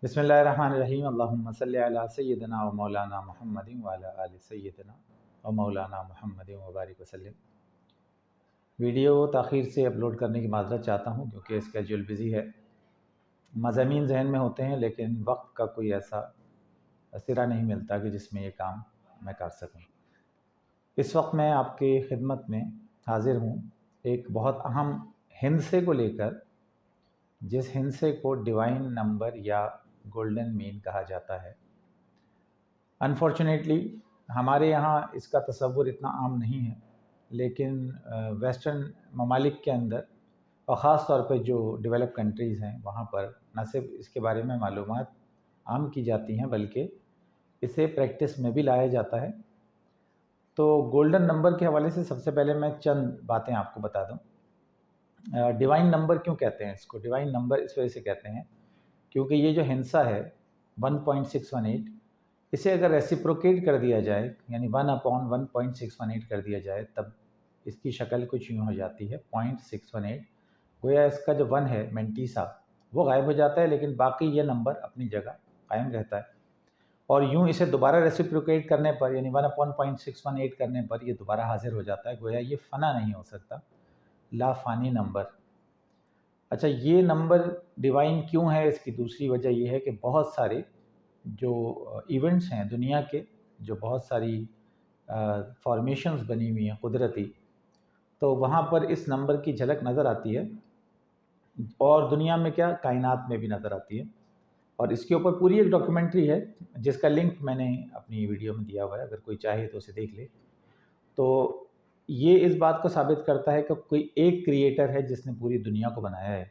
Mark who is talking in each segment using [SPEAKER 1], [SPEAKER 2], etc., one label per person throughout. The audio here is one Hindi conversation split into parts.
[SPEAKER 1] बिस्मिल्लाहिर्रहमानिर्रहीम अल्लाहुम्मा सल्लि अला सय्यिदिना व मौलाना मुहम्मदिन व अला आलि सय्यिदिना व मौलाना मुहम्मदिन व बारिक वसल्लम। वीडियो ताख़ीर से अपलोड करने की माज़रत चाहता हूँ क्योंकि स्केड्यूल बिज़ी है। मज़ामीन जहन में होते हैं लेकिन वक्त का कोई ऐसा सिरा नहीं मिलता कि जिसमें ये काम मैं कर सकूँ। इस वक्त मैं आपकी खिदमत में हाज़िर हूँ एक बहुत अहम हिंसे को लेकर, जिस हिंसे को डिवाइन नंबर या गोल्डन मीन कहा जाता है। अनफॉर्चुनेटली हमारे यहाँ इसका तसव्वुर इतना आम नहीं है, लेकिन वेस्टर्न ममालिक के अंदर और ख़ास तौर पे जो डेवलप कंट्रीज़ हैं वहाँ पर न सिर्फ इसके बारे में मालूमात आम की जाती हैं बल्कि इसे प्रैक्टिस में भी लाया जाता है। तो गोल्डन नंबर के हवाले से सबसे पहले मैं चंद बातें आपको बता दूँ। डिवाइन नंबर क्यों कहते हैं इसको? डिवाइन नंबर इस वजह से कहते हैं क्योंकि ये जो हिंसा है 1.618, इसे अगर रेसिप्रोकेट कर दिया जाए यानी 1/1.618 कर दिया जाए तब इसकी शक्ल कुछ यूँ हो जाती है 0.618। गोया इसका जो 1 है मेंटीसा वो गायब हो जाता है, लेकिन बाकी ये नंबर अपनी जगह कायम रहता है। और यूँ इसे दोबारा रेसिप्रोकेट करने पर यानी 1/0.618 करने पर ये दोबारा हाजिर हो जाता है। गोया ये फ़ना नहीं हो सकता, लाफ़ानी नंबर। अच्छा, ये नंबर डिवाइन क्यों है? इसकी दूसरी वजह ये है कि बहुत सारे जो इवेंट्स हैं दुनिया के, जो बहुत सारी फॉर्मेशंस बनी हुई हैं कुदरती, तो वहाँ पर इस नंबर की झलक नज़र आती है और दुनिया में क्या कायनात में भी नज़र आती है। और इसके ऊपर पूरी एक डॉक्यूमेंट्री है जिसका लिंक मैंने अपनी वीडियो में दिया हुआ है, अगर कोई चाहे तो उसे देख ले। तो ये इस बात को साबित करता है कि कोई एक क्रिएटर है जिसने पूरी दुनिया को बनाया है।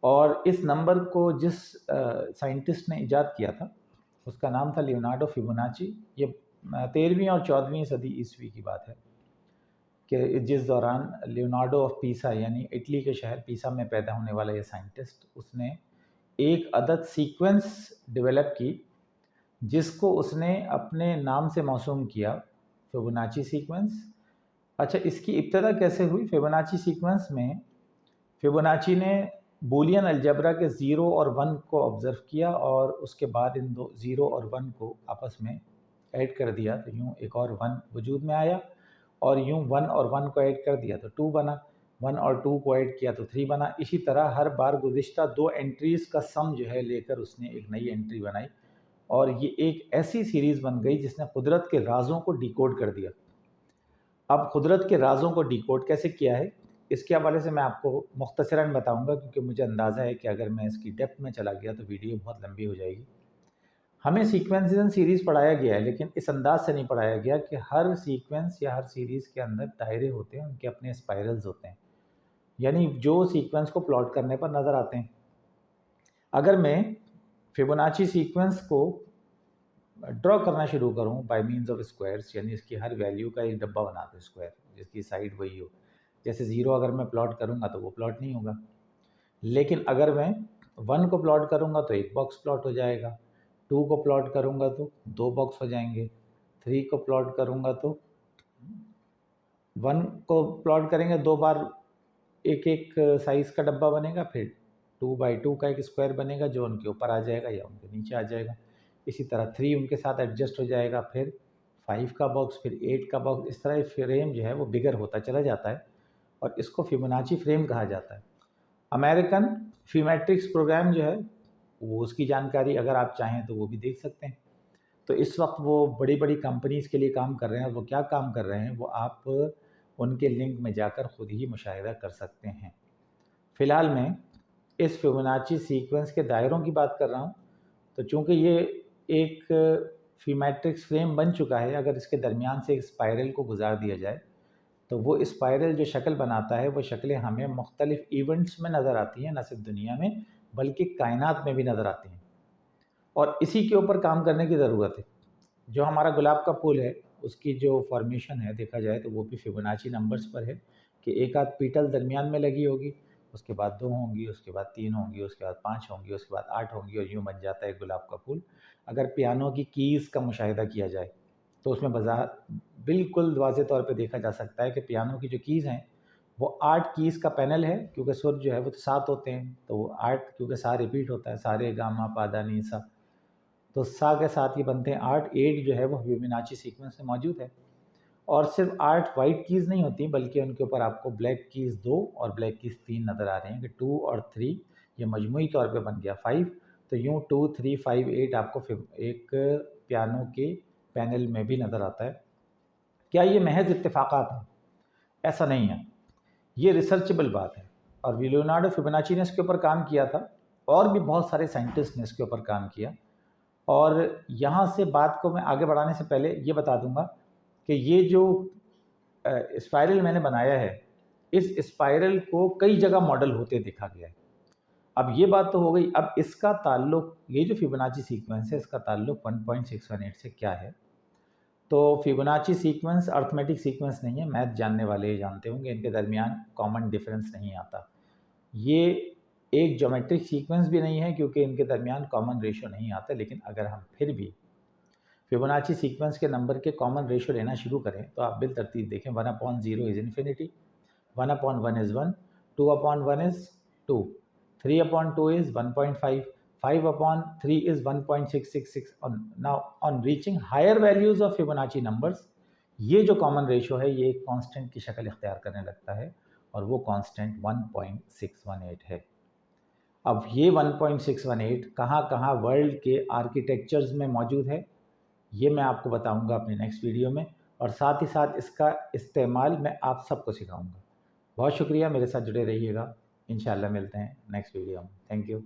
[SPEAKER 1] और इस नंबर को जिस साइंटिस्ट ने इजाद किया था उसका नाम था लियोनार्डो फिबोनाची। ये 13वीं और 14वीं सदी ईस्वी की बात है कि जिस दौरान लियोनार्डो ऑफ पीसा यानी इटली के शहर पीसा में पैदा होने वाला ये साइंटिस्ट, उसने एक अदद सीक्वेंस डेवलप की जिसको उसने अपने नाम से मौसूम किया, फिबोनाची सीक्वेंस। अच्छा, इसकी इब्तदा कैसे हुई? फिबोनाची सीक्वेंस में फिबोनाची ने बूलियन अलजेब्रा के 0 और 1 को ऑब्ज़र्व किया और उसके बाद इन दो 0 और 1 को आपस में ऐड कर दिया, तो यूँ एक और 1 वजूद में आया। और यूँ 1 और 1 को ऐड कर दिया तो 2 बना, 1 और 2 को ऐड किया तो 3 बना। इसी तरह हर बार गुज़िश्ता 2 एंट्रीज़ का सम जो है लेकर उसने एक नई एंट्री बनाई और ये एक ऐसी सीरीज़ बन गई जिसने कुदरत के राज़ों को डिकोड कर दिया। अब कुदरत के राज़ों को डिकोड कैसे किया है, इसके हवाले से मैं आपको मुख्तसरन बताऊंगा क्योंकि मुझे अंदाज़ा है कि अगर मैं इसकी डेप्थ में चला गया तो वीडियो बहुत लंबी हो जाएगी। हमें सीक्वेंसेस एंड सीरीज़ पढ़ाया गया है, लेकिन इस अंदाज से नहीं पढ़ाया गया कि हर सीक्वेंस या हर सीरीज़ के अंदर दायरे होते हैं, उनके अपने स्पाइरल्स होते हैं, यानी जो सीक्वेंस को प्लॉट करने पर नज़र आते हैं। अगर मैं फिबोनाची सीक्वेंस को ड्रॉ करना शुरू करूँ बाय मीन्स ऑफ स्क्वायर्स, यानी इसकी हर वैल्यू का एक डब्बा बना दूँ स्क्वायर जिसकी साइड वही हो। जैसे 0 अगर मैं प्लॉट करूँगा तो वो प्लॉट नहीं होगा, लेकिन अगर मैं 1 को प्लॉट करूँगा तो एक बॉक्स प्लॉट हो जाएगा, 2 को प्लॉट करूँगा तो 2 बॉक्स हो जाएंगे, 3 को प्लॉट करूँगा तो 1 को प्लॉट करेंगे 2 बार एक एक साइज़ का डब्बा बनेगा, फिर 2x2 का एक स्क्वायर बनेगा जो उनके ऊपर आ जाएगा या उनके नीचे आ जाएगा। इसी तरह 3 उनके साथ एडजस्ट हो जाएगा, फिर 5 का बॉक्स, फिर 8 का बॉक्स। इस तरह फ्रेम जो है वो बिगर होता चला जाता है और इसको फिबोनाची फ्रेम कहा जाता है। अमेरिकन फीमेट्रिक्स प्रोग्राम जो है वो, उसकी जानकारी अगर आप चाहें तो वो भी देख सकते हैं। तो इस वक्त वो बड़ी बड़ी कंपनीज़ के लिए काम कर रहे हैं और वो क्या काम कर रहे हैं वो आप उनके लिंक में जाकर ख़ुद ही मुशाहिदा कर सकते हैं। फ़िलहाल मैं इस फिबोनाची सीक्वेंस के दायरों की बात कर रहा हूँ, तो चूँकि ये एक फीमेट्रिक्स फ्रेम बन चुका है, अगर इसके दरमियान से एक स्पाइरल को गुजार दिया जाए तो वो स्पाइरल जो शक्ल बनाता है वो शक्लें हमें मुख्तलिफ इवेंट्स में नज़र आती हैं, न सिर्फ दुनिया में बल्कि कायनात में भी नज़र आती हैं। और इसी के ऊपर काम करने की ज़रूरत है। जो हमारा गुलाब का फूल है उसकी जो फॉर्मेशन है देखा जाए तो वो भी फिबोनाची नंबर्स पर है कि एक आध पीटल दरमियान में लगी होगी, उसके बाद 2 होंगी, उसके बाद 3 होंगी, उसके बाद 5 होंगी, उसके बाद 8 होंगी और यूँ बन जाता है गुलाब का फूल। अगर पियानो की कीज़ का मुशाहिदा किया जाए तो उसमें बिल्कुल वाज़े तौर पे देखा जा सकता है कि पियानो की जो कीज़ हैं वो 8 कीज़ का पैनल है, क्योंकि सुर जो है वो तो 7 होते हैं, तो वो 8 क्योंकि सा रिपीट होता है, सारे गामा पादा नी सा, तो सा के साथ ये बनते हैं 8। 8 जो है वो फिबोनाची सीक्वेंस में मौजूद है। और सिर्फ 8 वाइट कीज़ नहीं होती, बल्कि उनके ऊपर आपको ब्लैक कीज़ 2 और ब्लैक कीज़ 3 नज़र आ रहे हैं कि 2 और 3 ये मजमूई तौर पे बन गया 5। तो यूँ 2, 3, 5, 8 आपको एक पियानो के पैनल में भी नज़र आता है। क्या ये महज इत्तेफाकात हैं? ऐसा नहीं है, ये रिसर्चेबल बात है। और लियोनार्डो फिबोनाची ने इसके ऊपर काम किया था, और भी बहुत सारे साइंटिस्ट ने इसके ऊपर काम किया। और यहाँ से बात को मैं आगे बढ़ाने से पहले ये बता दूंगा कि ये जो स्पाइरल मैंने बनाया है, इस स्पाइरल को कई जगह मॉडल होते देखा गया है। अब ये बात तो हो गई, अब इसका ताल्लुक, ये जो फिबोनाची सीक्वेंस है, इसका ताल्लुक 1.618 से क्या है? तो फिबोनाची सीक्वेंस अर्थमेटिक सीक्वेंस नहीं है, मैथ जानने वाले ये जानते होंगे, इनके दरमियान कॉमन डिफरेंस नहीं आता। ये एक ज्योमेट्रिक सीक्वेंस भी नहीं है, क्योंकि इनके दरमियान कॉमन रेशो नहीं आता। लेकिन अगर हम फिर भी फिबोनाची सीक्वेंस के नंबर के कॉमन रेशो लेना शुरू करें, तो आप बिल तरतीब देखें, 1/0 is infinity, 1/1 is 1, 2/1 is 2, 3/2 is 1.5, 5/3 is 1.666। now on reaching higher values of Fibonacci numbers, ये जो कॉमन रेशो है ये एक कांस्टेंट की शक्ल इख्तियार करने लगता है, और वो कांस्टेंट 1.618 है। अब ये 1.618 कहाँ वर्ल्ड के आर्किटेक्चर्स में मौजूद है, ये मैं आपको बताऊंगा अपने नेक्स्ट वीडियो में, और साथ ही साथ इसका इस्तेमाल मैं आप सबको सिखाऊंगा। बहुत शुक्रिया, मेरे साथ जुड़े रहिएगा। इंशाल्लाह मिलते हैं नेक्स्ट वीडियो में। Thank you.